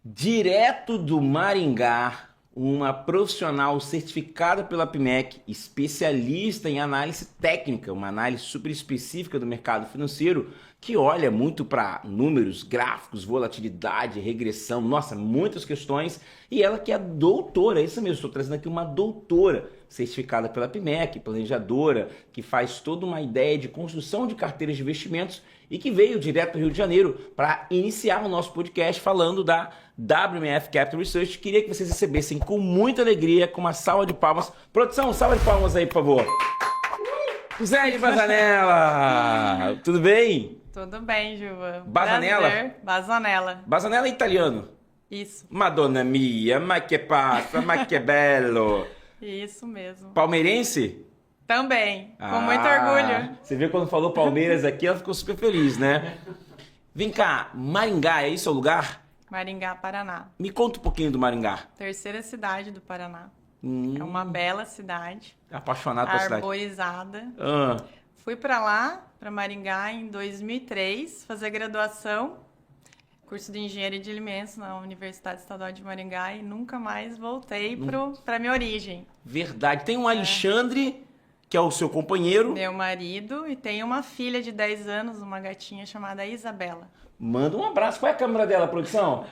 Direto do Maringá, uma profissional certificada pela PMEC, especialista em análise técnica, uma análise super específica do mercado financeiro, que olha muito para números, gráficos, volatilidade, regressão, nossa, muitas questões. E ela que é doutora, é isso mesmo, estou trazendo aqui uma doutora certificada pela PMEC, planejadora, que faz toda uma ideia de construção de carteiras de investimentos e que veio direto do Rio de Janeiro para iniciar o nosso podcast falando da WMF Capital Research. Queria que vocês recebessem com muita alegria, com uma salva de palmas. Produção, salva de palmas aí, por favor. Zé de Bazanella! Tudo bem? Tudo bem, Juba. Bazanella? Prazer. Bazanella. Bazanella é italiano. Isso. Madonna mia, ma che passa, ma che bello. Isso mesmo. Palmeirense? Também. Com muito orgulho. Você viu quando falou Palmeiras aqui, ela ficou super feliz, né? Vem cá, Maringá, é isso o lugar? Maringá, Paraná. Me conta um pouquinho do Maringá. Terceira cidade do Paraná. É uma bela cidade. Apaixonado pela cidade. Arborizada. Ah, Fui para lá, para Maringá, em 2003, fazer graduação, curso de Engenharia de Alimentos na Universidade Estadual de Maringá e nunca mais voltei para minha origem. verdade. Tem um Alexandre, que é o seu companheiro. Meu marido e tenho uma filha de 10 anos, uma gatinha chamada Isabela. Manda um abraço. Qual é a câmera dela, produção?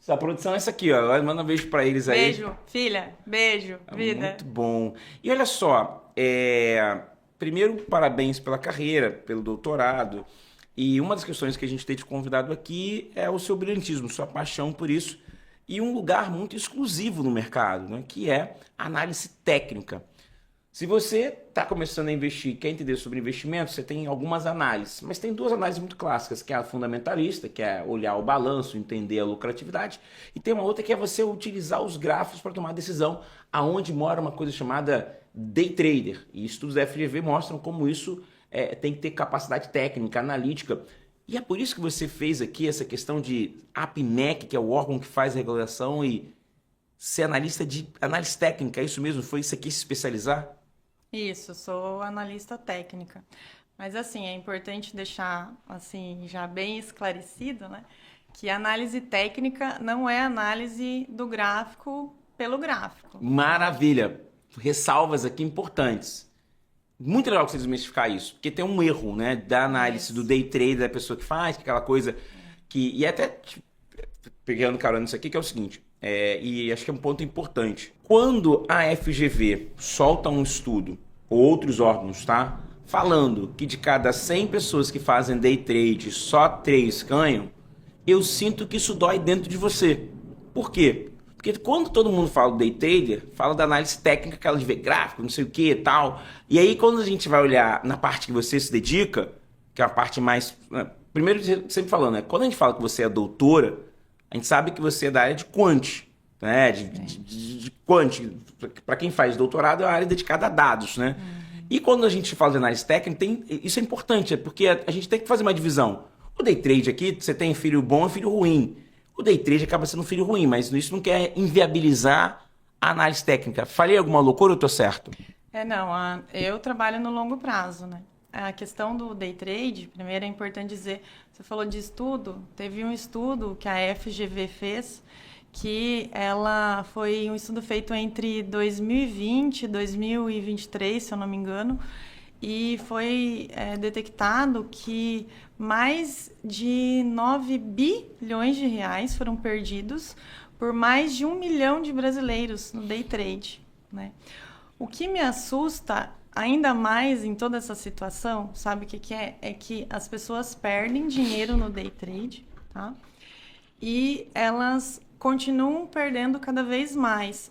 A produção é essa aqui, ó. Manda um beijo pra eles aí. Beijo, filha. Beijo, vida. Muito bom. E olha só, primeiro, parabéns pela carreira, pelo doutorado. E uma das questões que a gente tem te convidado aqui é o seu brilhantismo, sua paixão por isso. E um lugar muito exclusivo no mercado, né? Que é a análise técnica. Se você está começando a investir, quer entender sobre investimentos, você tem algumas análises, mas tem duas análises muito clássicas, que é a fundamentalista, que é olhar o balanço, entender a lucratividade, e tem uma outra que é você utilizar os gráficos para tomar decisão, aonde mora uma coisa chamada day trader. E estudos da FGV mostram como isso tem que ter capacidade técnica, analítica. E é por isso que você fez aqui essa questão de APMEC, que é o órgão que faz a regulação, e ser analista de análise técnica, é isso mesmo? Foi isso aqui se especializar? Isso, sou analista técnica. Mas assim, é importante deixar assim já bem esclarecido, né, que a análise técnica não é análise do gráfico pelo gráfico. Maravilha! Ressalvas aqui importantes. Muito legal que você desmistificar isso, porque tem um erro, né, da análise do day trade da pessoa que faz, que aquela coisa que... E até pegando carona nisso aqui, que é o seguinte, e acho que é um ponto importante. Quando a FGV solta um estudo, ou outros órgãos, tá? Falando que de cada 100 pessoas que fazem day trade, só 3 ganham, eu sinto que isso dói dentro de você. Por quê? Porque quando todo mundo fala do day trader, fala da análise técnica, aquela de ver gráfico, não sei o que e tal. E aí quando a gente vai olhar na parte que você se dedica, que é a parte mais... Primeiro, sempre falando, né? Quando a gente fala que você é doutora, a gente sabe que você é da área de quant, né? De quant. Para quem faz doutorado, é uma área dedicada a dados, né? E quando a gente fala de análise técnica, isso é importante, porque a gente tem que fazer uma divisão. O day trade aqui, você tem filho bom e filho ruim. O day trade acaba sendo um filho ruim, mas isso não quer inviabilizar a análise técnica. Falei alguma loucura ou eu tô certo? Não, eu trabalho no longo prazo, né? A questão do day trade, primeiro é importante dizer, você falou de estudo, teve um estudo que a FGV fez, que ela foi um estudo feito entre 2020 e 2023, se eu não me engano, e foi detectado que mais de 9 bilhões de reais foram perdidos por mais de 1 milhão de brasileiros no day trade, né? O que me assusta ainda mais em toda essa situação, sabe o que é? É que as pessoas perdem dinheiro no day trade, tá? E elas continuam perdendo cada vez mais.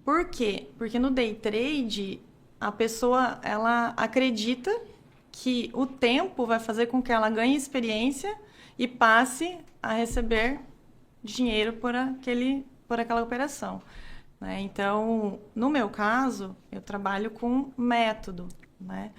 Por quê? Porque no day trade, a pessoa ela acredita que o tempo vai fazer com que ela ganhe experiência e passe a receber dinheiro por aquela operação, né? Então, no meu caso, eu trabalho com método, né?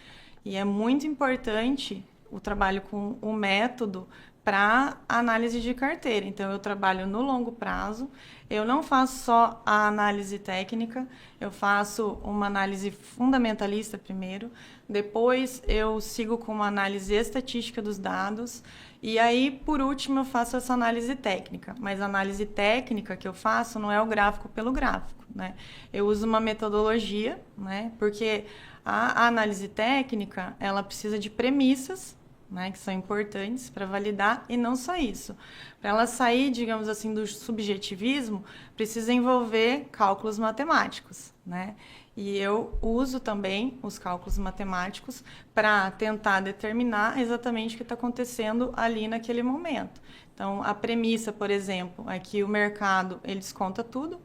E é muito importante o trabalho com o método para análise de carteira. Então, eu trabalho no longo prazo, eu não faço só a análise técnica, eu faço uma análise fundamentalista primeiro, depois eu sigo com uma análise estatística dos dados, e aí, por último, eu faço essa análise técnica. Mas a análise técnica que eu faço não é o gráfico pelo gráfico, né? Eu uso uma metodologia, né? Porque a análise técnica, ela precisa de premissas, né, que são importantes para validar, e não só isso. Para ela sair, digamos assim, do subjetivismo, precisa envolver cálculos matemáticos, né? E eu uso também os cálculos matemáticos para tentar determinar exatamente o que está acontecendo ali naquele momento. Então, a premissa, por exemplo, é que o mercado ele desconta tudo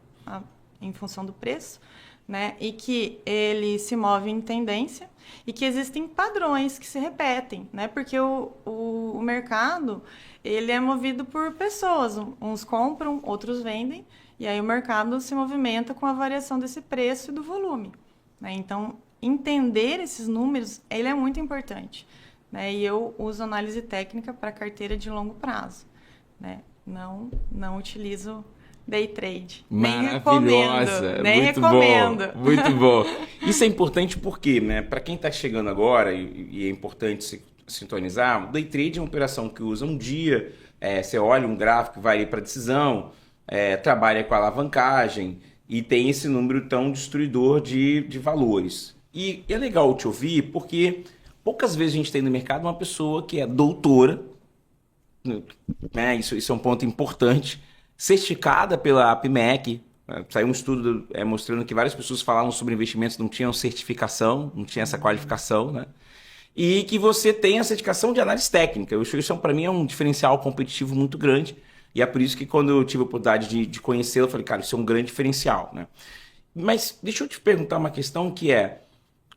em função do preço, né? E que ele se move em tendência e que existem padrões que se repetem, né? Porque o mercado ele é movido por pessoas, uns compram, outros vendem, e aí o mercado se movimenta com a variação desse preço e do volume, né? Então, entender esses números ele é muito importante, né? E eu uso análise técnica para carteira de longo prazo, né? Não utilizo day trade. Maravilhosa, nem muito recomendo. Bom, muito bom. Isso é importante porque, né, para quem está chegando agora, e é importante se sintonizar, o day trade é uma operação que usa um dia, você olha um gráfico, vai ali para decisão, trabalha com alavancagem e tem esse número tão destruidor de valores. E é legal te ouvir porque poucas vezes a gente tem no mercado uma pessoa que é doutora, né, isso é um ponto importante, certificada pela APMEC. Saiu um estudo mostrando que várias pessoas falavam sobre investimentos não tinham certificação, não tinha essa qualificação, né? E que você tem a certificação de análise técnica. Isso, para mim, é um diferencial competitivo muito grande. E é por isso que quando eu tive a oportunidade de conhecê-lo, eu falei, cara, isso é um grande diferencial, né? Mas deixa eu te perguntar uma questão que é,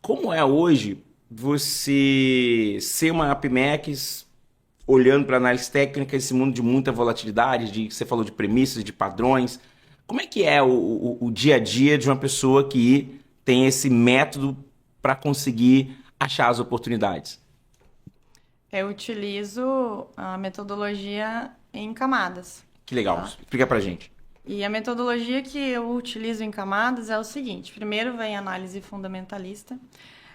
como é hoje você ser uma APMEC olhando para análise técnica, esse mundo de muita volatilidade, você falou de premissas, de padrões. Como é que é o dia a dia de uma pessoa que tem esse método para conseguir achar as oportunidades? Eu utilizo a metodologia em camadas. Que legal, Tá? Explica pra gente. E a metodologia que eu utilizo em camadas é o seguinte: primeiro vem a análise fundamentalista.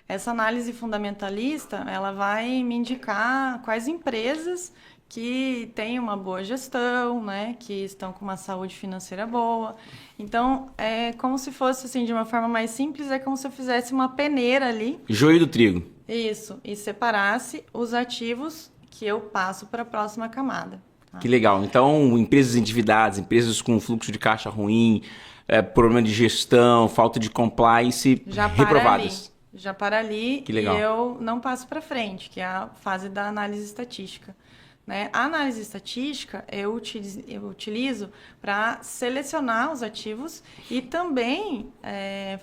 Essa análise fundamentalista, ela vai me indicar quais empresas que têm uma boa gestão, né, que estão com uma saúde financeira boa. Então, é como se fosse, assim, de uma forma mais simples, é como se eu fizesse uma peneira ali. Joio do trigo. Isso, e separasse os ativos que eu passo para a próxima camada. Tá? Que legal. Então, empresas endividadas, empresas com fluxo de caixa ruim, problema de gestão, falta de compliance, reprovadas. Já para ali, que legal. E eu não passo para frente, que é a fase da análise estatística. Né? A análise estatística eu utilizo para selecionar os ativos e também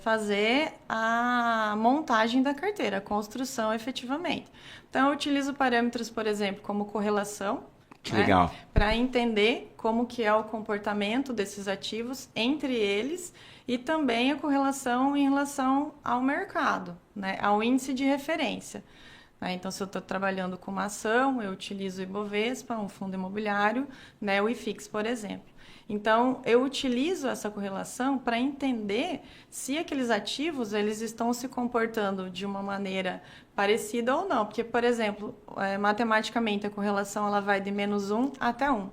fazer a montagem da carteira, a construção efetivamente. Então, eu utilizo parâmetros, por exemplo, como correlação, que legal. Para entender como que é o comportamento desses ativos entre eles e também a correlação em relação ao mercado, né? Ao índice de referência. Então, se eu estou trabalhando com uma ação, eu utilizo o Ibovespa, um fundo imobiliário, né, o IFIX, por exemplo. Então, eu utilizo essa correlação para entender se aqueles ativos eles estão se comportando de uma maneira parecida ou não. Porque, por exemplo, matematicamente, a correlação ela vai de -1 até 1.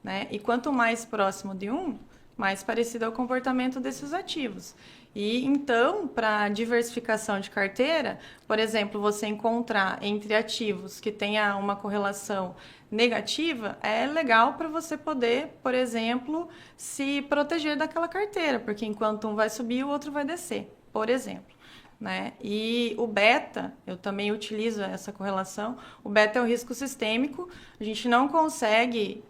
Né? E quanto mais próximo de 1, mais parecido é o comportamento desses ativos. E então, para diversificação de carteira, por exemplo, você encontrar entre ativos que tenha uma correlação negativa, é legal para você poder, por exemplo, se proteger daquela carteira, porque enquanto um vai subir, o outro vai descer, por exemplo. Né? E o beta, eu também utilizo essa correlação. O beta é o risco sistêmico. A gente não consegue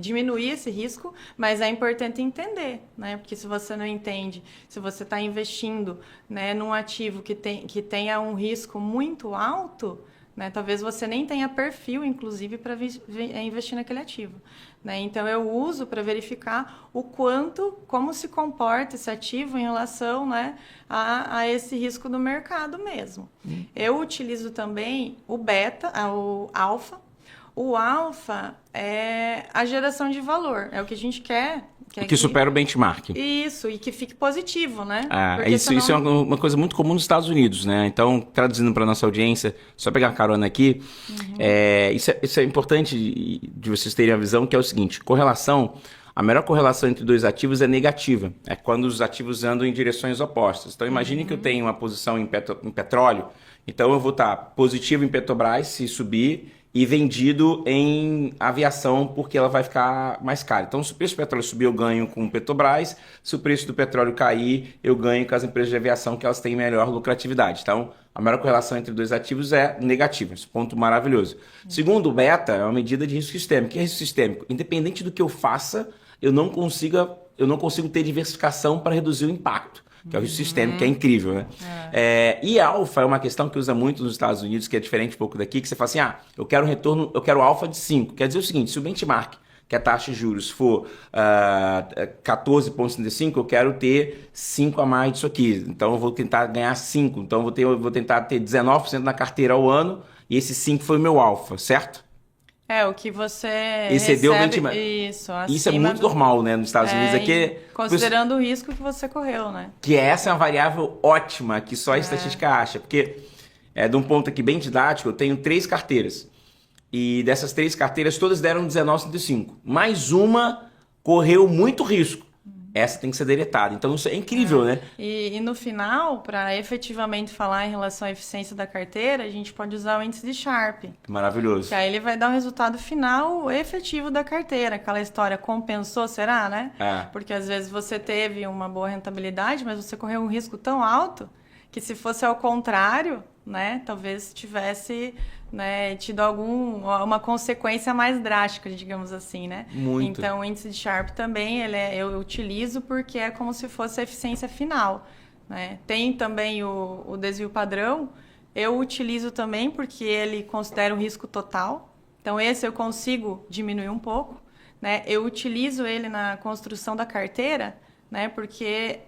diminuir esse risco, mas é importante entender, né? Porque se você não entende, se você está investindo, né, num ativo que tenha um risco muito alto, né, talvez você nem tenha perfil, inclusive, para investir naquele ativo. Né? Então, eu uso para verificar como se comporta esse ativo em relação, né, a esse risco do mercado mesmo. Eu utilizo também o beta, o alfa. O alfa é a geração de valor, é o que a gente quer. Que supera o benchmark. Isso, e que fique positivo, né? Isso é uma coisa muito comum nos Estados Unidos, né? Então, traduzindo para nossa audiência, só pegar uma carona aqui, isso é importante de vocês terem a visão, que é o seguinte, correlação, a melhor correlação entre dois ativos é negativa, é quando os ativos andam em direções opostas. Então, imagine que eu tenho uma posição em petróleo, então eu vou estar positivo em Petrobras se subir, e vendido em aviação porque ela vai ficar mais cara. Então, se o preço do petróleo subir, eu ganho com o Petrobras. Se o preço do petróleo cair, eu ganho com as empresas de aviação que elas têm melhor lucratividade. Então, a maior correlação entre dois ativos é negativa. Esse ponto maravilhoso. Segundo, o beta é uma medida de risco sistêmico. O que é risco sistêmico? Independente do que eu faça, eu não consigo ter diversificação para reduzir o impacto. Que é o risco sistêmico, que é incrível, né? E alfa é uma questão que usa muito nos Estados Unidos, que é diferente um pouco daqui, que você fala assim, eu quero retorno, eu quero alfa de 5. Quer dizer o seguinte, se o benchmark, que é a taxa de juros, for 14,35, eu quero ter 5 a mais disso aqui. Então, eu vou tentar ganhar 5. Então, eu vou tentar ter 19% na carteira ao ano, e esse 5 foi o meu alfa, certo? O que você excedeu recebe, o benchmark. Isso é muito do... normal, né, nos Estados Unidos. Aqui, considerando o risco que você correu, né? Que essa é uma variável ótima, que só a estatística acha. Porque, de um ponto aqui bem didático, eu tenho 3 carteiras. E dessas 3 carteiras, todas deram 19,35. Mais uma correu muito risco. Essa tem que ser deletada. Então, isso é incrível, né? E no final, para efetivamente falar em relação à eficiência da carteira, a gente pode usar o índice de Sharpe. Maravilhoso. Que aí ele vai dar o resultado final efetivo da carteira. Aquela história, compensou, será, né? Porque às vezes você teve uma boa rentabilidade, mas você correu um risco tão alto que se fosse ao contrário, né? Talvez tivesse... tido uma consequência mais drástica, digamos assim, né? Muito. Então, o índice de Sharpe também, eu utilizo porque é como se fosse a eficiência final, né? Tem também o desvio padrão, eu utilizo também porque ele considera o risco total. Então, esse eu consigo diminuir um pouco, né? Eu utilizo ele na construção da carteira, né? Porque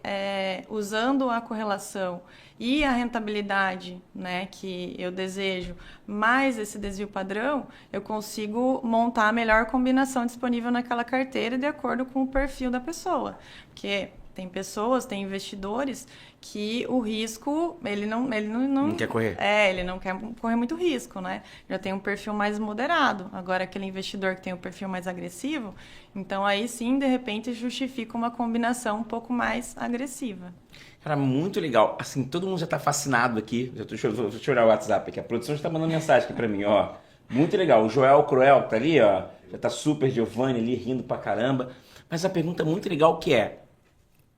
usando a correlação e a rentabilidade, né, que eu desejo, mais esse desvio padrão, eu consigo montar a melhor combinação disponível naquela carteira de acordo com o perfil da pessoa. Porque tem pessoas, tem investidores que o risco, ele não quer correr. Ele não quer correr muito risco, né? Já tem um perfil mais moderado. Agora, aquele investidor que tem um perfil mais agressivo, então aí sim, de repente, justifica uma combinação um pouco mais agressiva. Cara, muito legal. Assim, todo mundo já tá fascinado aqui. Deixa eu olhar o WhatsApp aqui. A produção já tá mandando mensagem aqui pra mim, ó. Muito legal. O Joel Cruel tá ali, ó. Já tá super Giovanni ali, rindo pra caramba. Mas a pergunta muito legal que é: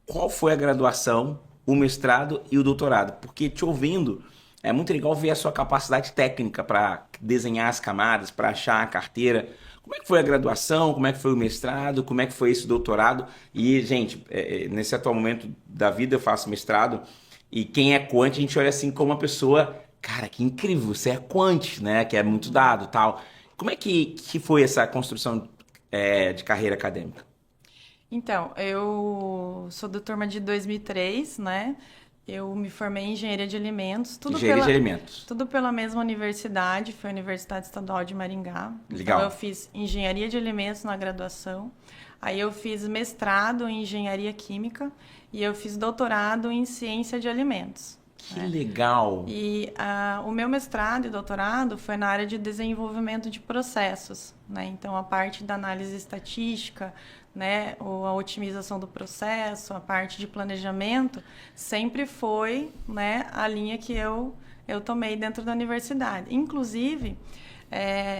qual foi a graduação, o mestrado e o doutorado? Porque te ouvindo, é muito legal ver a sua capacidade técnica para desenhar as camadas, para achar a carteira. Como é que foi a graduação? Como é que foi o mestrado? Como é que foi esse doutorado? E, gente, nesse atual momento da vida eu faço mestrado e quem é quant, a gente olha assim como uma pessoa, cara, que incrível, você é quant, né? Que é muito dado e tal. Como é que foi essa construção de carreira acadêmica? Então, eu sou da turma de 2003, né? Eu me formei em Engenharia de Alimentos. Tudo pela mesma universidade, foi a Universidade Estadual de Maringá. Legal. Então, eu fiz Engenharia de Alimentos na graduação. Aí eu fiz mestrado em Engenharia Química e eu fiz doutorado em Ciência de Alimentos. Que legal! E o meu mestrado e doutorado foi na área de desenvolvimento de processos, né? Então, a parte da análise estatística, né, ou a otimização do processo, a parte de planejamento, sempre foi, né, a linha que eu tomei dentro da universidade. Inclusive,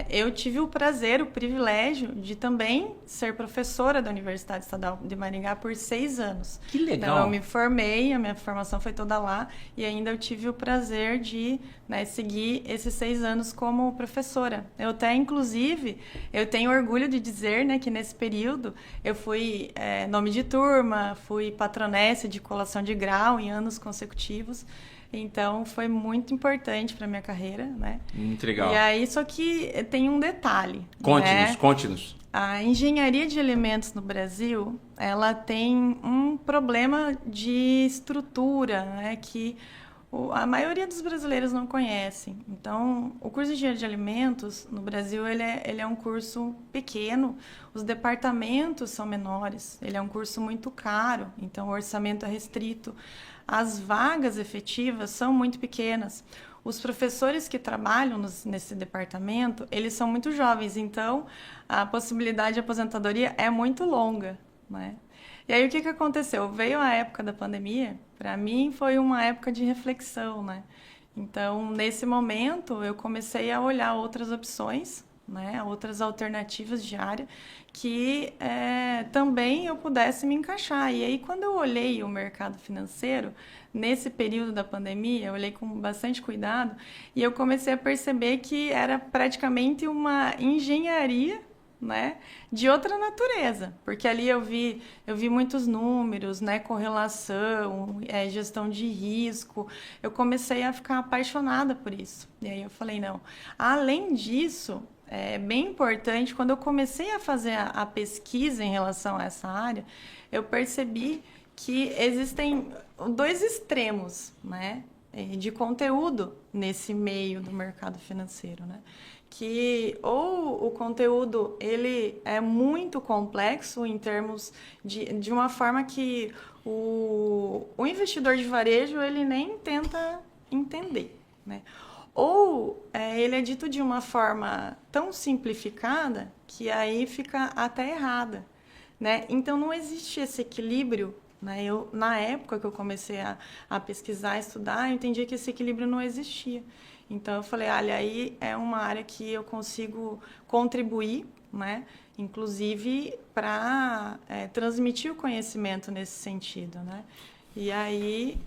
eu tive o prazer, o privilégio de também ser professora da Universidade Estadual de Maringá por 6 anos. Que legal! Então, eu me formei, a minha formação foi toda lá, e ainda eu tive o prazer de, né, seguir esses 6 anos como professora. Eu até, inclusive, eu tenho orgulho de dizer, né, que nesse período eu fui nome de turma, fui patronessa de colação de grau em anos consecutivos. Então, foi muito importante para minha carreira, né? Muito legal. E aí, só que tem um detalhe. Conte-nos. A engenharia de alimentos no Brasil, ela tem um problema de estrutura, né? Que a maioria dos brasileiros não conhecem. Então, o curso de Engenharia de Alimentos, no Brasil, ele é um curso pequeno, os departamentos são menores, ele é um curso muito caro, então o orçamento é restrito. As vagas efetivas são muito pequenas. Os professores que trabalham nesse departamento, eles são muito jovens, então a possibilidade de aposentadoria é muito longa, né? E aí, o que aconteceu? Veio a época da pandemia, para mim foi uma época de reflexão, né? Então, nesse momento, eu comecei a olhar outras opções, né? Outras alternativas de área que também eu pudesse me encaixar. E aí, quando eu olhei o mercado financeiro, nesse período da pandemia, eu olhei com bastante cuidado e eu comecei a perceber que era praticamente uma engenharia, né, de outra natureza, porque ali eu vi muitos números, né, correlação, gestão de risco. Eu comecei a ficar apaixonada por isso. E aí eu falei, não. Além disso, é bem importante, quando eu comecei a fazer a pesquisa em relação a essa área, eu percebi que existem dois extremos, né, de conteúdo nesse meio do mercado financeiro, né? Que ou o conteúdo ele é muito complexo em termos de uma forma que o investidor de varejo ele nem tenta entender, né? Ou ele é dito de uma forma tão simplificada que aí fica até errada, né? Então não existe esse equilíbrio, né? Na época que eu comecei a pesquisar, a estudar, eu entendi que esse equilíbrio não existia. Então eu falei, olha, aí é uma área que eu consigo contribuir, né? Inclusive para transmitir o conhecimento nesse sentido, né? E aí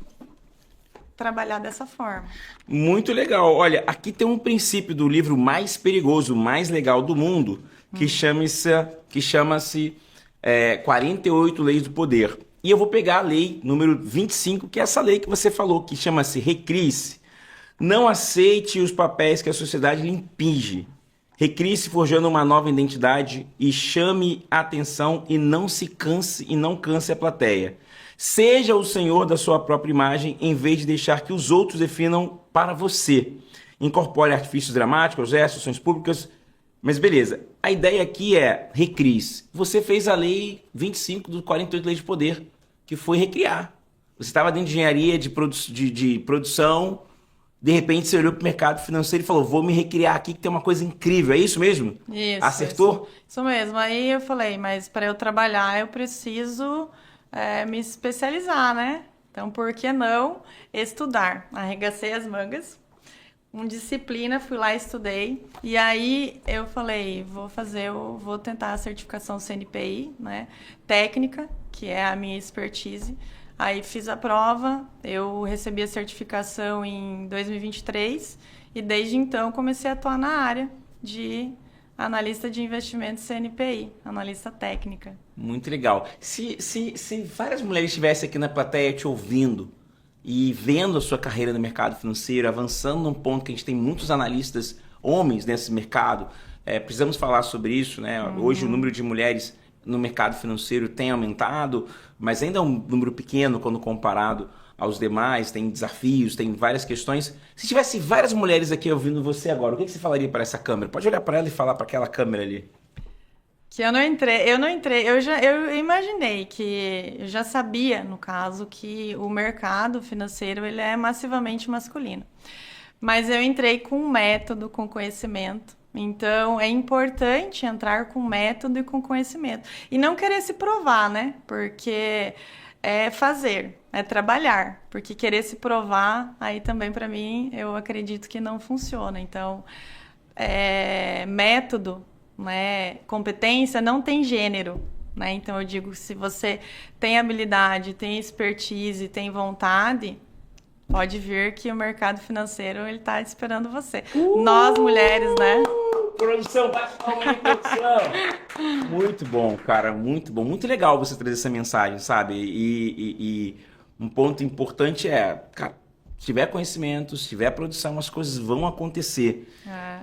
trabalhar dessa forma. Muito legal. Olha, aqui tem um princípio do livro mais perigoso, mais legal do mundo, que chama-se 48 Leis do Poder. E eu vou pegar a lei número 25, que é essa lei que você falou, que chama-se Recrie-se. Não aceite os papéis que a sociedade lhe impinge. Recrie-se forjando uma nova identidade e chame a atenção e não se canse e não canse a plateia. Seja o senhor da sua própria imagem em vez de deixar que os outros definam para você. Incorpore artifícios dramáticos, gestos, ações públicas. Mas beleza, a ideia aqui é recrie-se. Você fez a lei 25 do 48 Leis de Poder, que foi recriar. Você estava dentro de engenharia, de produção. De repente você olhou para o mercado financeiro e falou, vou me recriar aqui que tem uma coisa incrível. É isso mesmo? Isso. Acertou? Isso mesmo. Aí eu falei, mas para eu trabalhar eu preciso me especializar, né? Então, por que não estudar? Arregacei as mangas, com disciplina, fui lá e estudei. E aí eu falei, vou tentar a certificação CNPI, né? Técnica, que é a minha expertise. Aí fiz a prova, eu recebi a certificação em 2023 e desde então comecei a atuar na área de analista de investimentos CNPI, analista técnica. Muito legal. Se várias mulheres estivessem aqui na plateia te ouvindo e vendo a sua carreira no mercado financeiro, avançando num ponto que a gente tem muitos analistas homens nesse mercado, precisamos falar sobre isso, né? Hoje o número de mulheres no mercado financeiro tem aumentado, mas ainda é um número pequeno quando comparado aos demais, tem desafios, tem várias questões. Se tivesse várias mulheres aqui ouvindo você agora, o que você falaria para essa câmera? Pode olhar para ela e falar para aquela câmera ali. Que eu não entrei, eu imaginei que, eu já sabia, no caso, que o mercado financeiro ele é massivamente masculino. Mas eu entrei com um método, com conhecimento. Então, é importante entrar com método e com conhecimento. E não querer se provar, né? Porque é fazer, é trabalhar. Porque querer se provar, aí também, para mim, eu acredito que não funciona. Então, método, né? Competência não tem gênero. Né? Então, eu digo, se você tem habilidade, tem expertise, tem vontade, pode vir que o mercado financeiro ele está esperando você. Nós, mulheres, né? Produção, bate palma aí, produção. Muito bom, cara, muito bom. Muito legal você trazer essa mensagem, sabe? E um ponto importante cara, se tiver conhecimento, se tiver produção, as coisas vão acontecer.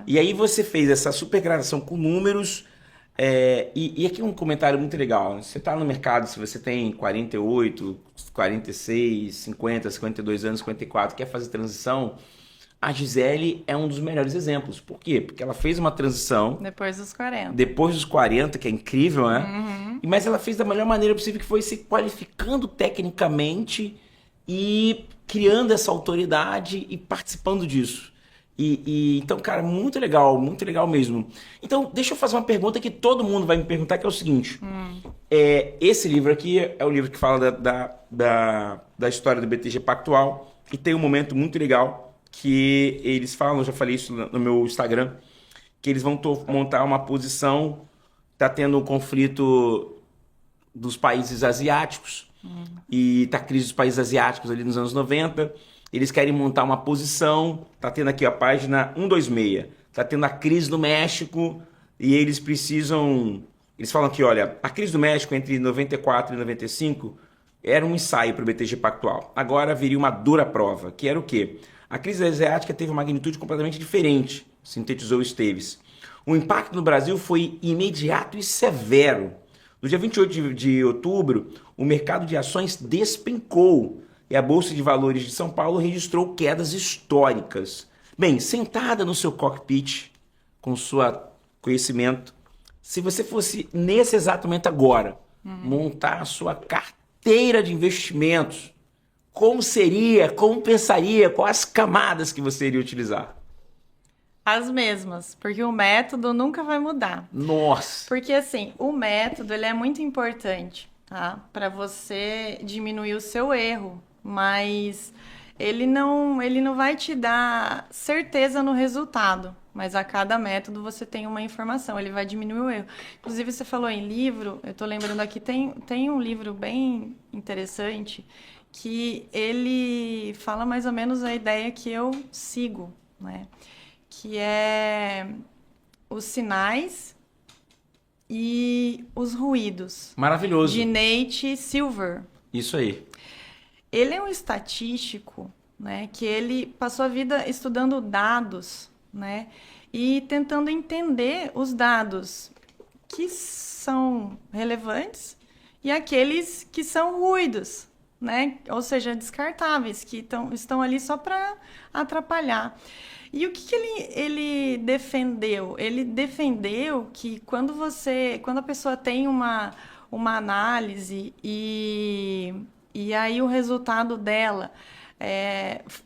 E aí você fez essa super gravação com números. E aqui um comentário muito legal. Você está no mercado, se você tem 48, 46, 50, 52 anos, 54, quer fazer transição, a Gisele é um dos melhores exemplos. Por quê? Porque ela fez uma transição depois dos 40, que é incrível, né? Uhum. Mas ela fez da melhor maneira possível, que foi se qualificando tecnicamente e criando essa autoridade e participando disso. Então, cara, muito legal mesmo. Então, deixa eu fazer uma pergunta que todo mundo vai me perguntar, que é o seguinte. Esse livro aqui é o livro que fala da história do BTG Pactual, e tem um momento muito legal que eles falam, eu já falei isso no meu Instagram, que eles vão montar uma posição, tá tendo um conflito dos países asiáticos, e tá a crise dos países asiáticos ali nos anos 90, eles querem montar uma posição, tá tendo aqui a página 126, tá tendo a crise do México, e eles falam aqui, olha, a crise do México entre 94 e 95 era um ensaio para o BTG Pactual, agora viria uma dura prova, que era o quê? A crise asiática teve uma magnitude completamente diferente, sintetizou Esteves. O impacto no Brasil foi imediato e severo. No dia 28 de outubro, o mercado de ações despencou e a Bolsa de Valores de São Paulo registrou quedas históricas. Bem, sentada no seu cockpit, com seu conhecimento, se você fosse nesse exato momento agora, montar a sua carteira de investimentos, como seria, como pensaria, quais camadas que você iria utilizar? As mesmas, porque o método nunca vai mudar. Nossa! Porque assim, o método ele é muito importante, tá? Para você diminuir o seu erro, mas ele não vai te dar certeza no resultado. Mas a cada método você tem uma informação, ele vai diminuir o erro. Inclusive, você falou em livro, eu tô lembrando aqui, tem um livro bem interessante que ele fala mais ou menos a ideia que eu sigo, né? Que é os sinais e os ruídos. Maravilhoso. De Nate Silver. Isso aí. Ele é um estatístico, né? Que ele passou a vida estudando dados, né? E tentando entender os dados que são relevantes e aqueles que são ruídos, né? Ou seja, descartáveis, que estão ali só para atrapalhar. E o que ele defendeu? Ele defendeu que quando a pessoa tem uma análise e aí o resultado dela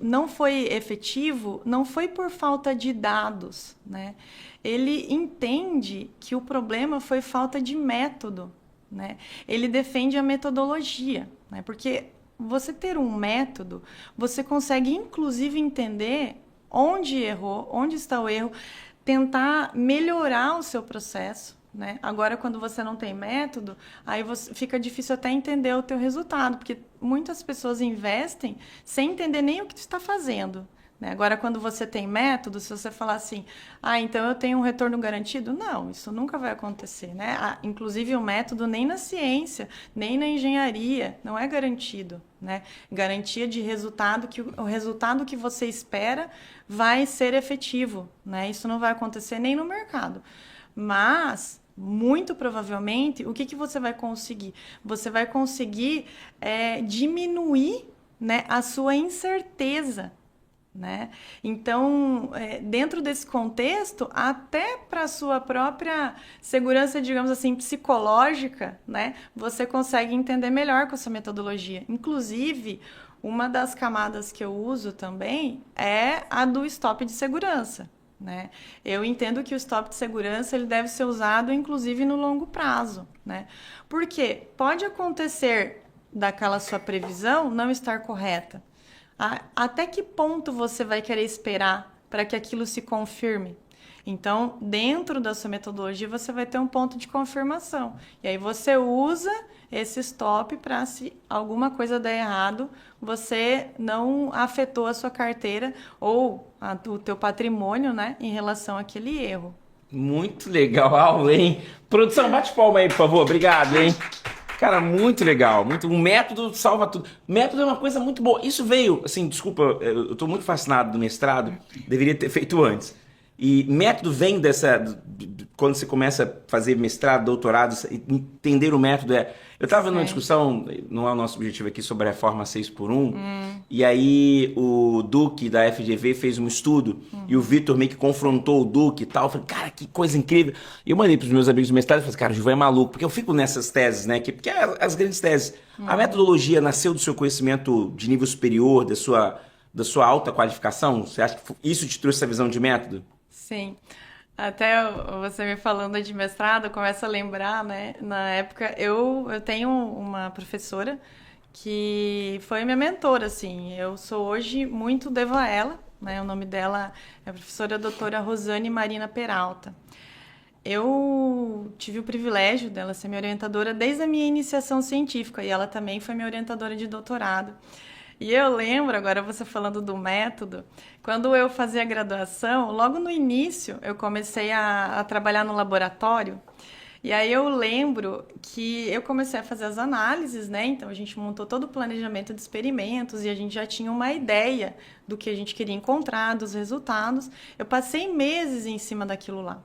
não foi efetivo, não foi por falta de dados, né? Ele entende que o problema foi falta de método, né? Ele defende a metodologia, né? Porque você ter um método, você consegue inclusive entender onde errou, onde está o erro, tentar melhorar o seu processo, né? Agora, quando você não tem método, aí fica difícil até entender o teu resultado, porque muitas pessoas investem sem entender nem o que tu está fazendo, né? Agora, quando você tem método, se você falar assim, então eu tenho um retorno garantido, não, isso nunca vai acontecer, né? Inclusive, o método nem na ciência, nem na engenharia, não é garantido, né? Garantia de resultado, que o resultado que você espera vai ser efetivo, né? Isso não vai acontecer nem no mercado. Mas, muito provavelmente, o que você vai conseguir? Você vai conseguir diminuir, né, a sua incerteza, né? Então, dentro desse contexto, até para a sua própria segurança, digamos assim, psicológica, né, você consegue entender melhor com essa metodologia. Inclusive, uma das camadas que eu uso também é a do stop de segurança, né? Eu entendo que o stop de segurança ele deve ser usado, inclusive, no longo prazo, né? Porque pode acontecer daquela sua previsão não estar correta. Até que ponto você vai querer esperar para que aquilo se confirme? Então, dentro da sua metodologia, você vai ter um ponto de confirmação. E aí você usa esse stop para, se alguma coisa der errado, você não afetou a sua carteira ou o teu patrimônio, né, em relação àquele erro. Muito legal, aula, hein? Produção, bate palma aí, por favor. Obrigado, hein? Cara, muito legal. Um método salva tudo. Método é uma coisa muito boa. Isso veio, assim, desculpa, eu tô muito fascinado do mestrado, deveria ter feito antes. E método vem quando você começa a fazer mestrado, doutorado, entender o método. Eu estava vendo uma discussão, não é o nosso objetivo aqui, sobre a reforma 6x1, e aí o Duque da FGV fez um estudo, e o Vitor meio que confrontou o Duque e tal. Eu falei, cara, que coisa incrível. E eu mandei para os meus amigos do mestrado e falei, cara, o Gilvan é maluco, porque eu fico nessas teses, né? Porque as grandes teses. A metodologia nasceu do seu conhecimento de nível superior, da sua alta qualificação? Você acha que isso te trouxe essa visão de método? Sim. Até você me falando de mestrado, eu começo a lembrar, né? Na época, eu tenho uma professora que foi minha mentora, assim. Eu sou hoje muito devo a ela, né? O nome dela é a professora doutora Rosane Marina Peralta. Eu tive o privilégio dela ser minha orientadora desde a minha iniciação científica, e ela também foi minha orientadora de doutorado. E eu lembro, agora você falando do método, quando eu fazia graduação, logo no início eu comecei a trabalhar no laboratório, e aí eu lembro que eu comecei a fazer as análises, né? Então a gente montou todo o planejamento de experimentos e a gente já tinha uma ideia do que a gente queria encontrar, dos resultados. Eu passei meses em cima daquilo lá.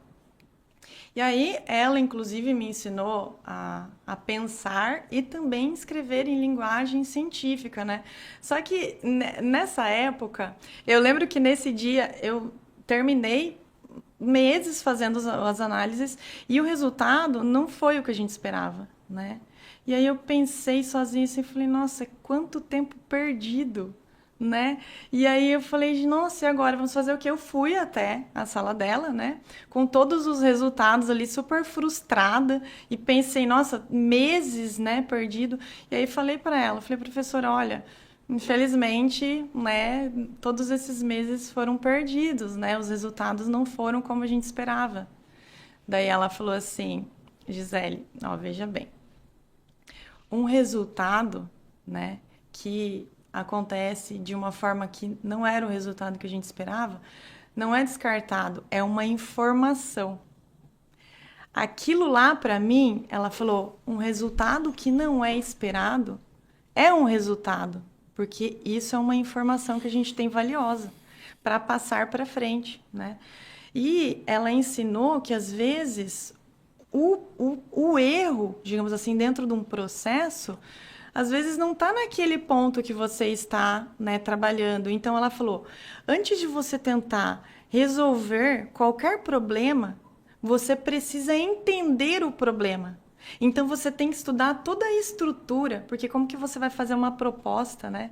E aí, ela, inclusive, me ensinou a pensar e também escrever em linguagem científica, né? Só que, nessa época, eu lembro que nesse dia eu terminei meses fazendo as análises e o resultado não foi o que a gente esperava, né? E aí eu pensei sozinha assim, falei, nossa, quanto tempo perdido, né? E aí eu falei, nossa, e agora vamos fazer o quê? Eu fui até a sala dela, né? Com todos os resultados ali, super frustrada, e pensei, nossa, meses, né, perdido. E aí falei para ela, falei, professora, olha, infelizmente, né, todos esses meses foram perdidos, né? Os resultados não foram como a gente esperava. Daí ela falou assim, Gisele, ó, veja bem, um resultado, né, que acontece de uma forma que não era o resultado que a gente esperava, não é descartado, é uma informação. Aquilo lá, para mim, ela falou, um resultado que não é esperado é um resultado, porque isso é uma informação que a gente tem valiosa para passar para frente, né? E ela ensinou que, às vezes, o erro, digamos assim, dentro de um processo, às vezes não está naquele ponto que você está, né, trabalhando. Então, ela falou, antes de você tentar resolver qualquer problema, você precisa entender o problema. Então, você tem que estudar toda a estrutura, porque como que você vai fazer uma proposta, né,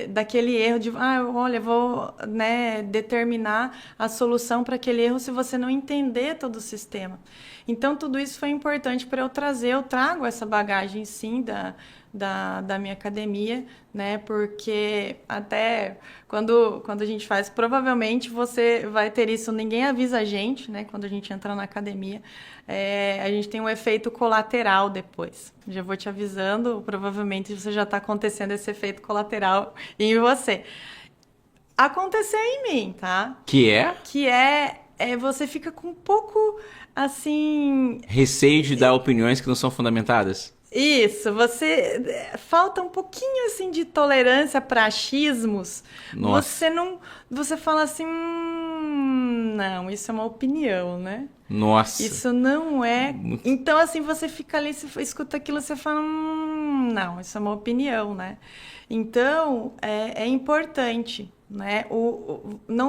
daquele erro, de, olha, vou, né, determinar a solução para aquele erro se você não entender todo o sistema. Então, tudo isso foi importante para eu trago essa bagagem, sim, da minha academia, né? Porque até quando a gente faz, provavelmente você vai ter isso, ninguém avisa a gente, né? Quando a gente entra na academia, a gente tem um efeito colateral depois. Já vou te avisando, provavelmente você já está acontecendo esse efeito colateral em você. Aconteceu em mim, tá? Que é? Que você fica com um pouco, assim... Receio de dar opiniões que não são fundamentadas? Isso, falta um pouquinho assim de tolerância para achismos. Nossa. Você fala assim, não, isso é uma opinião, né? Nossa. Isso não é. Então assim, você fica ali, você escuta aquilo, você fala, não, isso é uma opinião, né? Então, é importante, né?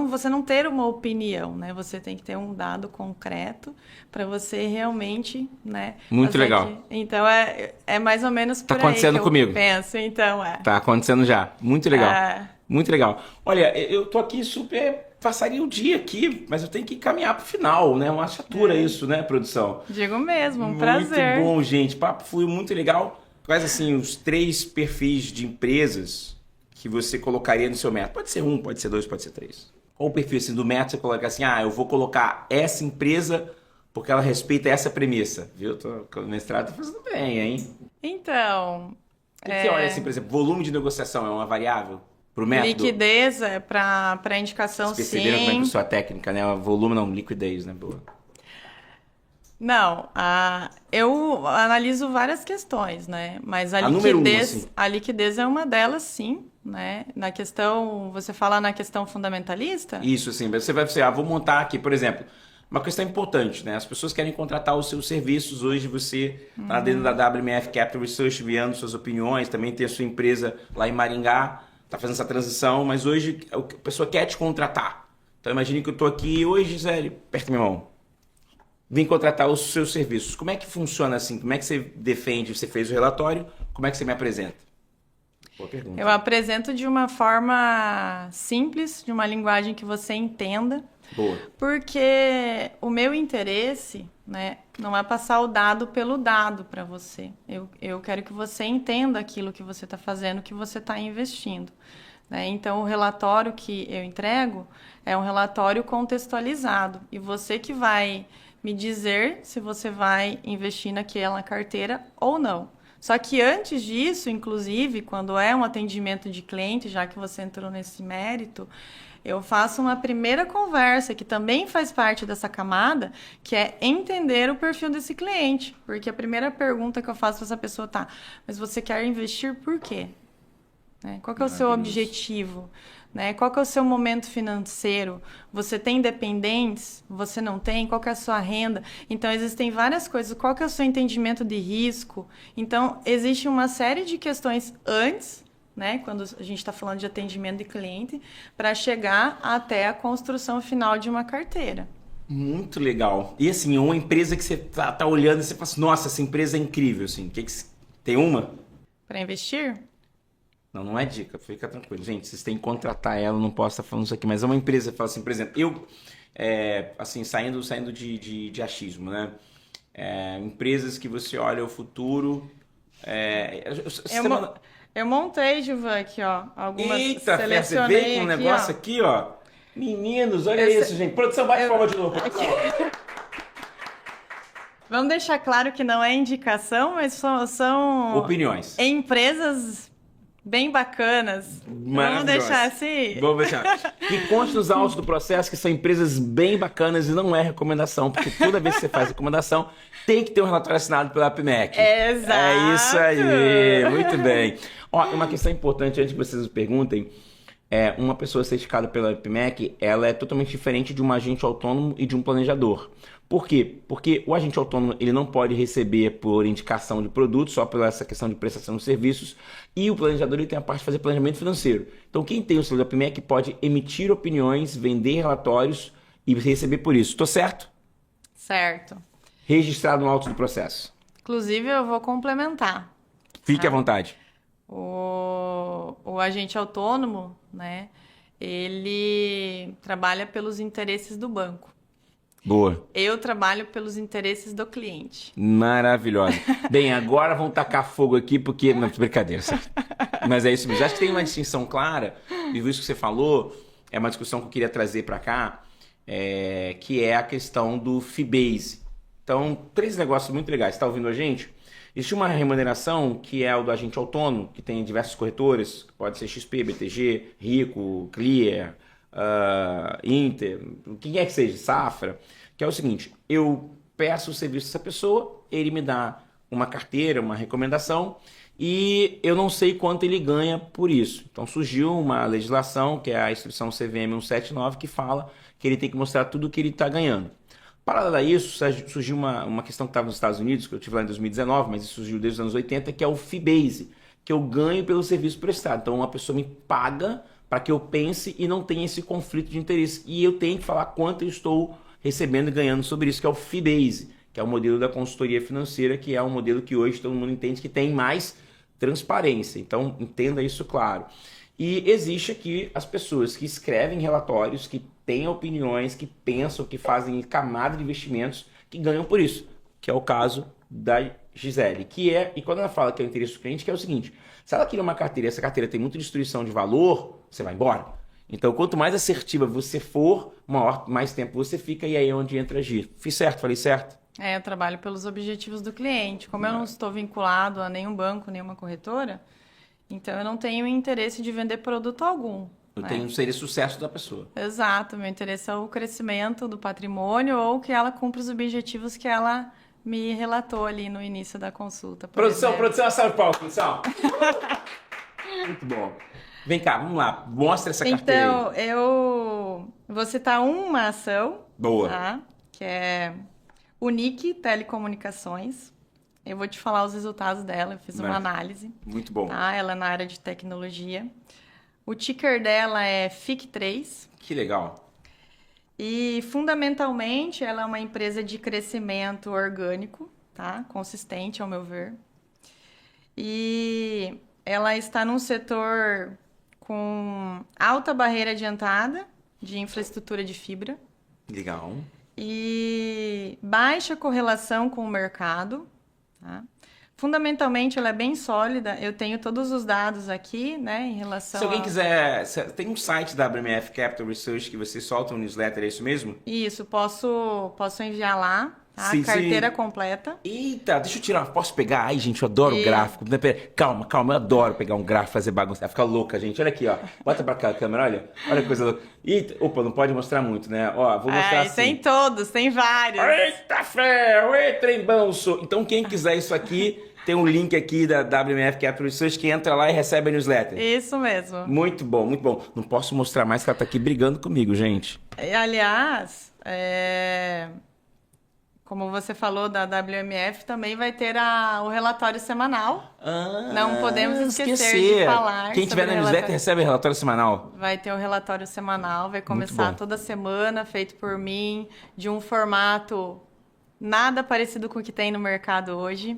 Você não ter uma opinião, né? Você tem que ter um dado concreto para você realmente, né? Muito legal. Então, é mais ou menos por aí que acontecendo comigo. Eu penso, então, Tá acontecendo já. Muito legal. Muito legal. Olha, eu tô aqui passaria o dia aqui, mas eu tenho que caminhar pro final, né? Uma achatura isso, né, produção? Digo mesmo, um prazer. Muito bom, gente. Papo foi muito legal. Quais, assim, os 3 perfis de empresas que você colocaria no seu método? Pode ser 1, pode ser 2, pode ser 3. Qual o perfil assim, do método você coloca assim, eu vou colocar essa empresa porque ela respeita essa premissa. Viu? O mestrado tá fazendo bem, hein? Então... O que você olha assim, por exemplo, volume de negociação é uma variável pro método? Liquidez é para indicação, sim. Vocês perceberam como é que é a sua técnica, né? Volume não, liquidez, né? Boa. Não, eu analiso várias questões, né? Mas A número um, assim. a liquidez é uma delas, sim, né? Na questão, você fala na questão fundamentalista? Isso, assim, você vai dizer, vou montar aqui, por exemplo, uma questão importante, né? As pessoas querem contratar os seus serviços, hoje você está dentro da WMF Capital Research, enviando suas opiniões, também tem a sua empresa lá em Maringá, está fazendo essa transição, mas hoje a pessoa quer te contratar. Então imagine que eu estou aqui hoje, Gisele, perto da minha mão. Vim contratar os seus serviços. Como é que funciona assim? Como é que você defende? Você fez o relatório, como é que você me apresenta? Boa pergunta. Eu apresento de uma forma simples, de uma linguagem que você entenda. Boa. Porque o meu interesse, né, não é passar o dado pelo dado para você. Eu quero que você entenda aquilo que você está fazendo, que você está investindo. Né? Então, o relatório que eu entrego é um relatório contextualizado. E você que vai me dizer se você vai investir naquela carteira ou não. Só que antes disso, inclusive, quando é um atendimento de cliente, já que você entrou nesse mérito, eu faço uma primeira conversa, que também faz parte dessa camada, que é entender o perfil desse cliente. Porque a primeira pergunta que eu faço para essa pessoa tá, mas você quer investir por quê? Né? Qual que é o seu objetivo? Né? Qual que é o seu momento financeiro? Você tem dependentes? Você não tem? Qual que é a sua renda? Então, existem várias coisas. Qual que é o seu entendimento de risco? Então, existe uma série de questões antes, né? Quando a gente está falando de atendimento de cliente, para chegar até a construção final de uma carteira. Muito legal. E assim, uma empresa que você tá olhando e você fala assim, nossa, essa empresa é incrível. Assim. Tem uma? Para investir? Não é dica, fica tranquilo. Gente, vocês têm que contratar ela, não posso estar falando isso aqui, mas é uma empresa que fala assim, por exemplo, eu, assim, saindo de achismo, né? Empresas que você olha o futuro. Eu montei, Gilvan, aqui, ó, algumas. Eita, você selecionei veio com um aqui, negócio ó. aqui, ó. Meninos, olha isso, gente. Produção, bate palma de novo. Vamos deixar claro que não é indicação, mas são Opiniões. Empresas bem bacanas. Vamos deixar assim. Vamos deixar. E conste nos autos do processo que são empresas bem bacanas e não é recomendação, porque toda vez que você faz recomendação, tem que ter um relatório assinado pela APMEC. Exato. É isso aí. Muito bem. Ó, uma questão importante, antes que vocês me perguntem, uma pessoa certificada pela APMEC, ela é totalmente diferente de um agente autônomo e de um planejador. Por quê? Porque o agente autônomo ele não pode receber por indicação de produto, só pela essa questão de prestação de serviços, e o planejador ele tem a parte de fazer planejamento financeiro. Então quem tem o selo da APMEC pode emitir opiniões, vender relatórios e receber por isso. Estou certo? Certo. Registrado no auto do processo. Inclusive, eu vou complementar. Fique à vontade. O agente autônomo, né, ele trabalha pelos interesses do banco. Boa. Eu trabalho pelos interesses do cliente. Maravilhosa. Bem, agora vão tacar fogo aqui porque... Não, brincadeira. Mas é isso mesmo. Acho que tem uma distinção clara, e isso que você falou, é uma discussão que eu queria trazer para cá, que é a questão do fee-base. Então, 3 negócios muito legais. Você está ouvindo a gente? Existe uma remuneração que é o do agente autônomo, que tem diversas corretoras, pode ser XP, BTG, Rico, Clear, Inter, o que quer que seja, Safra, que é o seguinte, eu peço o serviço dessa pessoa, ele me dá uma carteira, uma recomendação, e eu não sei quanto ele ganha por isso. Então surgiu uma legislação, que é a instrução CVM 179, que fala que ele tem que mostrar tudo o que ele está ganhando. Paralelo a isso, surgiu uma questão que estava nos Estados Unidos, que eu tive lá em 2019, mas isso surgiu desde os anos 80, que é o fee-base, que eu ganho pelo serviço prestado. Então uma pessoa me paga para que eu pense e não tenha esse conflito de interesse. E eu tenho que falar quanto eu estou recebendo e ganhando sobre isso, que é o fee-base, que é o modelo da consultoria financeira, que é um modelo que hoje todo mundo entende que tem mais transparência. Então entenda isso claro. E existe aqui as pessoas que escrevem relatórios, que têm opiniões, que pensam, que fazem camada de investimentos, que ganham por isso, que é o caso da Gisele, e quando ela fala que é o interesse do cliente, que é o seguinte, se ela quer uma carteira e essa carteira tem muita destruição de valor, você vai embora. Então, quanto mais assertiva você for, mais tempo você fica, e aí é onde entra agir. Fiz certo? Falei certo? Eu trabalho pelos objetivos do cliente. Como eu não estou vinculado a nenhum banco, nenhuma corretora, então eu não tenho interesse de vender produto algum. Eu tenho que ser o sucesso da pessoa. Exato, meu interesse é o crescimento do patrimônio ou que ela cumpra os objetivos que ela me relatou ali no início da consulta. Produção, salve palmas, produção. Muito bom. Vem cá, vamos lá, mostra essa carteira aí. Então, eu vou citar uma ação. Boa. Tá? Que é Unique Telecomunicações. Eu vou te falar os resultados dela, eu fiz uma análise. Muito bom. Tá? Ela é na área de tecnologia. O ticker dela é FIC3. Que legal. E, fundamentalmente, ela é uma empresa de crescimento orgânico, tá? Consistente, ao meu ver. E ela está num setor com alta barreira de entrada de infraestrutura de fibra. Legal. E baixa correlação com o mercado, tá? Fundamentalmente, ela é bem sólida. Eu tenho todos os dados aqui, né, em relação Se alguém quiser... Tem um site da WMF Capital Research que você solta um newsletter, é isso mesmo? Isso, posso enviar lá, tá? Sim, Carteira sim. completa. Eita, deixa eu tirar. Posso pegar? Ai, gente, eu adoro gráfico. Calma, eu adoro pegar um gráfico e fazer bagunça. Vai ficar louca, gente. Olha aqui, ó. Bota pra cá a câmera, olha. Olha que coisa louca. Eita, opa, não pode mostrar muito, né? Ó, vou mostrar assim. Tem todos, tem vários. Eita ferro, ei, trembão. Então, quem quiser isso aqui, tem um link aqui da WMF Capital Research que entra lá e recebe a newsletter. Isso mesmo. Muito bom, muito bom. Não posso mostrar mais que ela tá aqui brigando comigo, gente. Aliás, como você falou da WMF, também vai ter o relatório semanal. Não podemos esquecer de falar. Quem tiver na newsletter recebe o relatório semanal. Vai ter o relatório semanal, vai começar toda semana, feito por mim, de um formato nada parecido com o que tem no mercado hoje.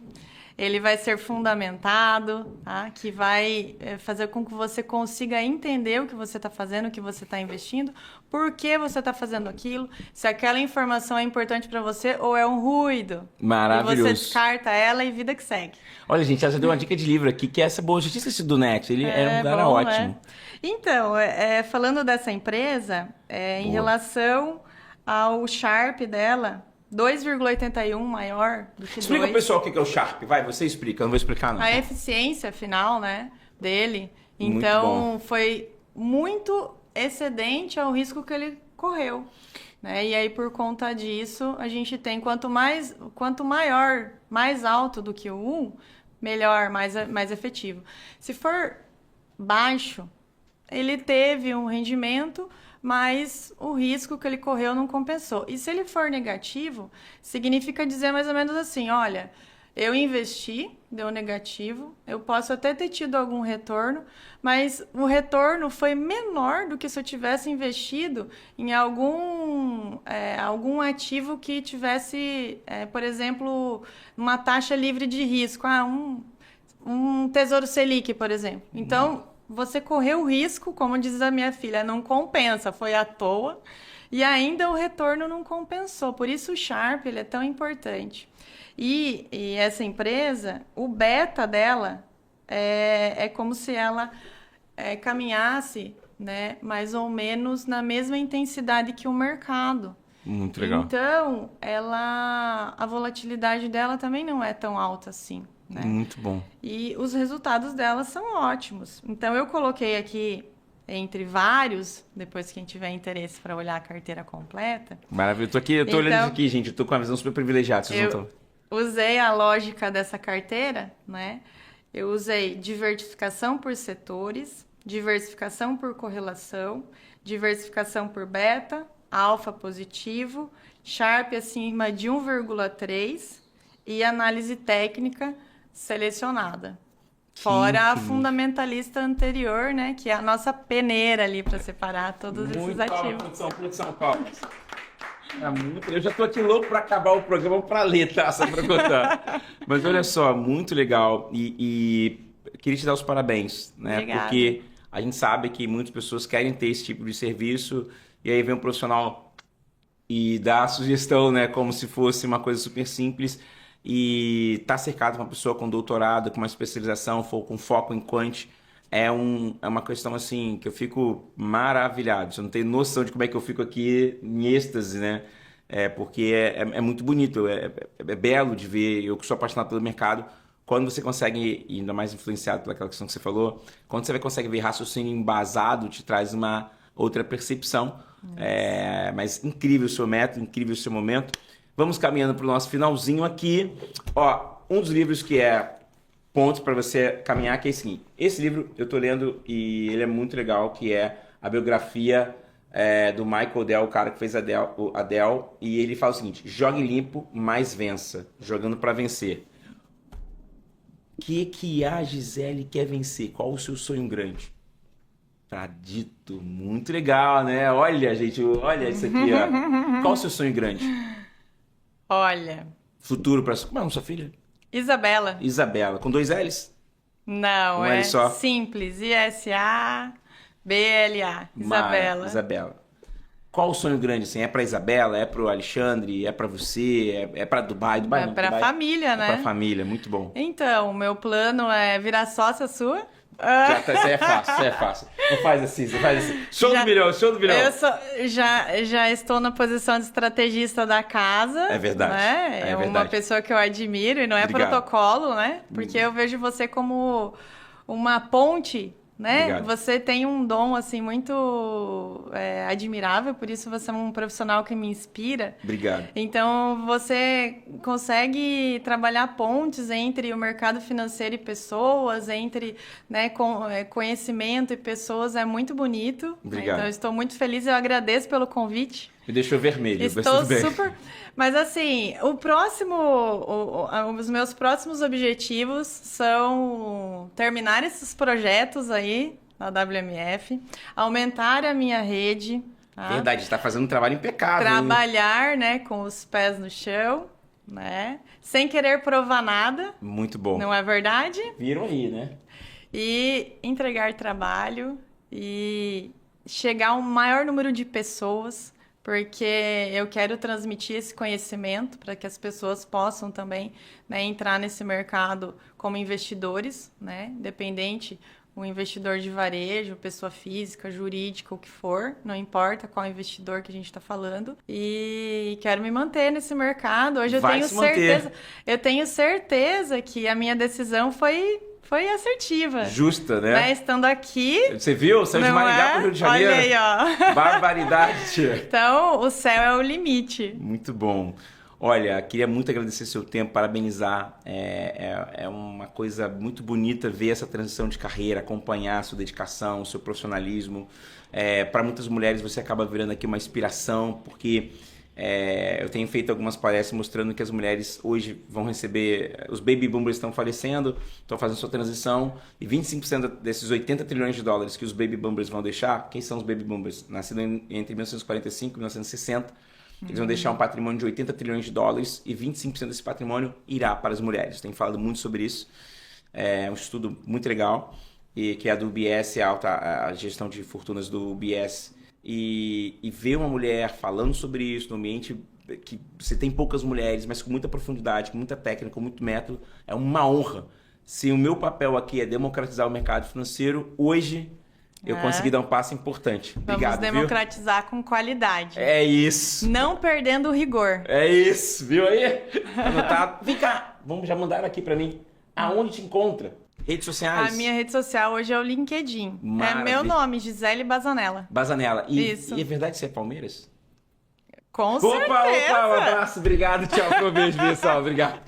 Ele vai ser fundamentado, tá? Que vai fazer com que você consiga entender o que você está fazendo, o que você está investindo, por que você está fazendo aquilo, se aquela informação é importante para você ou é um ruído. Maravilhoso. E você descarta ela e vida que segue. Olha, gente, ela já deu uma dica de livro aqui, que é essa Boa Justiça esse do Net. Ele é um lugar ótimo. Né? Então, falando dessa empresa, em relação ao Sharp dela... 2,81 maior do que 2. Explica pro pessoal o que é o Sharp. Vai, você explica. Eu não vou explicar, não. A eficiência final, né, dele. Muito então, bom. foi muito excedente ao risco que ele correu. Né? E aí, por conta disso, a gente tem quanto maior, mais alto do que o 1, melhor, mais efetivo. Se for baixo, ele teve um rendimento... mas o risco que ele correu não compensou. E se ele for negativo, significa dizer mais ou menos assim, olha, eu investi, deu negativo, eu posso até ter tido algum retorno, mas o retorno foi menor do que se eu tivesse investido em algum ativo que tivesse, por exemplo, uma taxa livre de risco, um Tesouro Selic, por exemplo. Então... você correu o risco, como diz a minha filha, não compensa, foi à toa, e ainda o retorno não compensou. Por isso o Sharp ele é tão importante. E essa empresa, o beta dela é como se ela caminhasse, né, mais ou menos na mesma intensidade que o mercado. Muito legal. Então, a volatilidade dela também não é tão alta assim. Né? Muito bom. E os resultados dela são ótimos. Então, eu coloquei aqui, entre vários, depois quem tiver interesse para olhar a carteira completa. Maravilha. Eu tô olhando isso aqui, gente. Eu tô com uma visão super privilegiada. Vocês não estão... usei a lógica dessa carteira, né? Eu usei diversificação por setores, diversificação por correlação, diversificação por beta, alfa positivo, Sharp acima de 1,3 e análise técnica selecionada. Fora a fundamentalista anterior, né? Que é a nossa peneira ali para separar todos esses ativos. Produção, palmas. Eu já tô aqui louco para acabar o programa para ler, tá? Só para contar. Mas olha só, muito legal. E queria te dar os parabéns, né? Obrigada. Porque a gente sabe que muitas pessoas querem ter esse tipo de serviço e aí vem um profissional e dá a sugestão, né? Como se fosse uma coisa super simples. E tá cercado de uma pessoa com doutorado, com uma especialização, com foco em quant, é uma questão assim que eu fico maravilhado. Você não tem noção de como é que eu fico aqui em êxtase, né? Porque é muito bonito, é belo de ver. Eu que sou apaixonado pelo mercado, quando você consegue, e ainda mais influenciado pelaquela questão que você falou, quando você consegue ver raciocínio embasado, te traz uma outra percepção. Mas incrível o seu método, incrível o seu momento. Vamos caminhando para o nosso finalzinho aqui. Ó, um dos livros que é pontos para você caminhar, que é o seguinte. Esse livro eu tô lendo e ele é muito legal, que é a biografia do Michael Dell, o cara que fez a Dell, e ele fala o seguinte: jogue limpo, mas vença. Jogando para vencer. O que a Gisele quer vencer? Qual o seu sonho grande? Tá dito. Muito legal, né? Olha, gente, olha isso aqui, ó. Qual o seu sonho grande? Olha, Futuro para como é a sua filha? Isabela. Isabela, com 2 L's? Não, Um é L só? simples. Isabela. Isabela. Isabela. Qual o sonho grande, assim? É pra Isabela? É pro Alexandre? É pra você? É pra Dubai? Dubai É não, pra Dubai. família, É né? pra família, muito bom. Então, o meu plano é virar sócia sua. Já, isso aí é fácil, isso aí é fácil. Não faz assim, você faz assim. Show do milhão, show do milhão. Já estou na posição de estrategista da casa. É verdade, Né? é É uma verdade. pessoa que eu admiro e não é Obrigado. protocolo, né? Porque eu vejo você como uma ponte, né? Obrigado. Você tem um dom, assim, muito admirável, por isso você é um profissional que me inspira. Obrigado. Então, você consegue trabalhar pontes entre o mercado financeiro e pessoas, entre né, conhecimento e pessoas, é muito bonito. Obrigado. Então, eu estou muito feliz, eu agradeço pelo convite. Me deixou vermelho. mas Estou tudo bem. super... Mas, assim, os meus próximos objetivos são terminar esses projetos aí na WMF, aumentar a minha rede, tá? Verdade, está fazendo um trabalho impecável. hein? Trabalhar, né, com os pés no chão, né? Sem querer provar nada, Muito bom. não é verdade? Viram aí, né? E entregar trabalho e chegar a um maior número de pessoas, porque eu quero transmitir esse conhecimento para que as pessoas possam também, né, entrar nesse mercado como investidores, né? Independente, um investidor de varejo, pessoa física, jurídica, o que for, não importa qual investidor que a gente está falando. E quero me manter nesse mercado. Hoje Vai se manter. eu tenho certeza que a minha decisão foi assertiva. Justa, Né? né? Estando aqui. Você viu? Saiu de Não Maringá é? pro Rio de Janeiro. Olha aí, ó. Barbaridade, tia. Então, o céu é o limite. Muito bom. Olha, queria muito agradecer seu tempo, parabenizar. É uma coisa muito bonita ver essa transição de carreira, acompanhar a sua dedicação, o seu profissionalismo. Para muitas mulheres você acaba virando aqui uma inspiração, porque eu tenho feito algumas palestras mostrando que as mulheres hoje vão receber... Os baby boomers estão falecendo, estão fazendo sua transição, e 25% desses 80 trilhões de dólares que os baby boomers vão deixar, quem são os baby boomers? Nascidos entre 1945 e 1960, eles vão deixar um patrimônio de 80 trilhões de dólares e 25% desse patrimônio irá para as mulheres. Tenho falado muito sobre isso. É um estudo muito legal, e que é do UBS, a gestão de fortunas do UBS. E ver uma mulher falando sobre isso no ambiente que você tem poucas mulheres, mas com muita profundidade, com muita técnica, com muito método, é uma honra. Se o meu papel aqui é democratizar o mercado financeiro, hoje eu consegui dar um passo importante. Obrigado, Vamos democratizar com qualidade. É isso. Não perdendo o rigor. É isso, viu aí? Anotado. Vem cá, já mandaram aqui pra mim. Aonde te encontra? Redes sociais? A minha rede social hoje é o LinkedIn. Maravilha. É meu nome, Gisele Bazanella. Bazanella. Isso. E é verdade que você é Palmeiras? Com Opa, certeza. um abraço, obrigado, tchau, um beijo, pessoal, obrigado.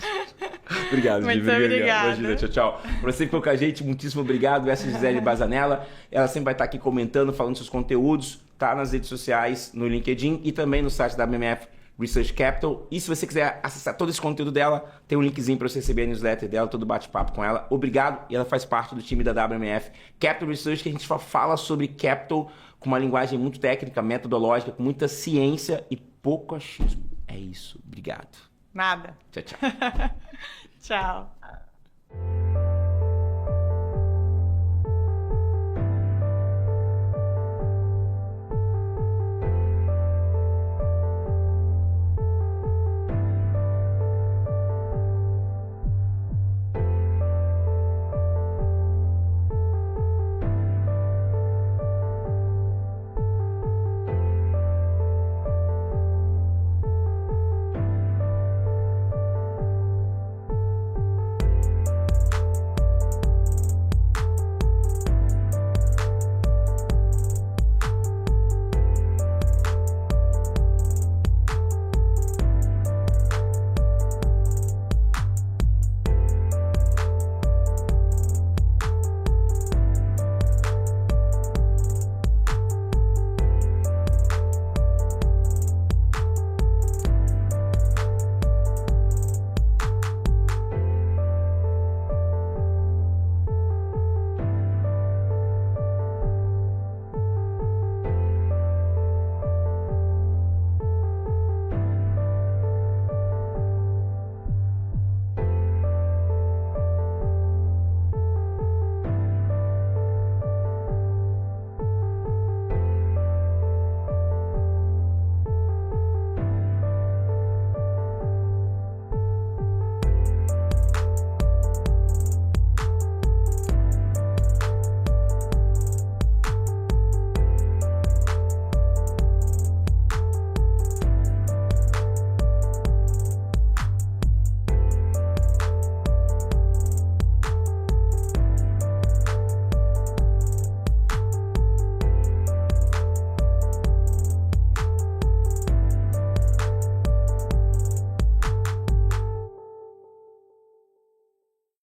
Obrigado, Muito Gi, obrigada. Imagina, tchau, tchau. Pra você que ficou com a gente, muitíssimo obrigado. Essa é a Gisele Bazanella, ela sempre vai estar aqui comentando, falando seus conteúdos, tá nas redes sociais, no LinkedIn e também no site da WMF Research Capital. E se você quiser acessar todo esse conteúdo dela, tem um linkzinho para você receber a newsletter dela, todo bate-papo com ela. Obrigado. E ela faz parte do time da WMF Capital Research, que a gente só fala sobre capital com uma linguagem muito técnica, metodológica, com muita ciência e pouco achismo. É isso. Obrigado. Nada. Tchau, tchau. Tchau.